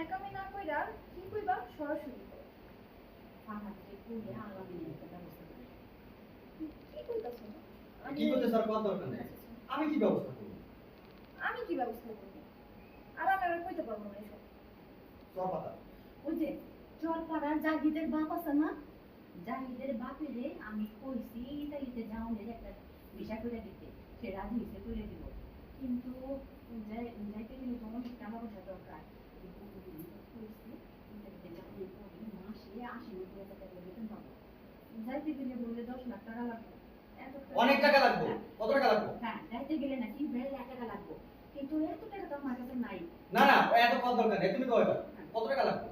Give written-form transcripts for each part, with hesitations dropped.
ন্যাকামি না কইরা কি কইবা সরাসরি কও। ফাহাদকে কইয়া আলামিন একটা ব্যবস্থা করে। কি কইতাছো? কি করতে স্যার কোন দরকার নেই। আমি কি ব্যবস্থা করব? আমি কি ব্যবস্থা করব? আর আমি আর কইতে পারবো না এসব। সব পাতা। ওই যে চরপাড়ার জাহিদের বাপ আছে না, জাহিদের বাপেরে আমি কইছি ইতালিতে যাওনের একটা ভিসা করে দিতে, সে রাজি হয়েছে করে দিব। কিন্তু যাইতে গেলে তো অনেক টাকা পয়সা দরকার। কইছি ইতালিতে যাওনের পরে মাসে ৮০-৯০ হাজার টাকা বেতন পাবো। যাইতে গেলে বলে ১০ লাখ টাকা লাগবে। অনেক টাকা লাগবে। কত টাকা লাগবে? হ্যাঁ, যাইতে গেলে নাকি ১.৫ লাখ টাকা লাগবে। কিন্তু এত টাকা তো আমার কাছে নাই। না না, এত কত দরকার নেই। তুমি কইবা কত টাকা লাগবে?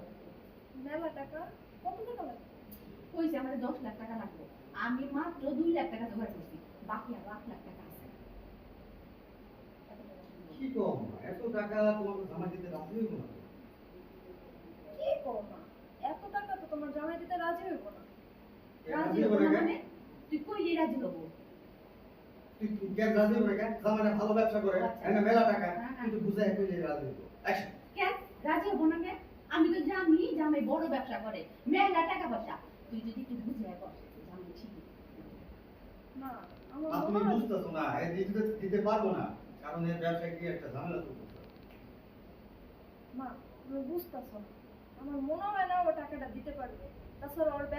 মেলা টাকা? কত টাকা লাগবে? কইছে আমার ১০ লাখ টাকা লাগবে। আমি মাত্র ২ লাখ টাকা জোগাড় করছি, বাকি আর ৮ লাখ টাকা আছে। কি কম? এত টাকা তোমাকে জমা দিতে রাজি হইব না? কি কও মা? এত টাকা তো তোমার জামাই দিতে রাজি হইব না। রাজি হবো না মানে? তুই কইলি রাজি হবো? তুই কেন রাজি হইব না কেন? জামাইটা ভালো ব্যবসা করে, আচ্ছা। এনে মেলা টাকা, হ্যাঁ, হ্যাঁ। কিন্তু বুঝায় কইলে রাজি হইব। অ্যাকশন। কেন রাজি হবো না কেন? আমি তো জানি জামাই বড় ব্যবসা করে, মেলা টাকা পয়সা। তুই যদি একটু বুঝে কর, জামাই ঠিকই। মা, আমার আর তুমি মনে হয় বুঝতেছো না, এই দিতে পারবো না, কারণ এর ব্যবসায় কি একটা ঝামেলা চলতেছে। মা, তুমি বুঝতাছো না। আমার মনে হয় না ও টাকাটা দিতে পারবে। তাছাড়া ওর ব্যবসা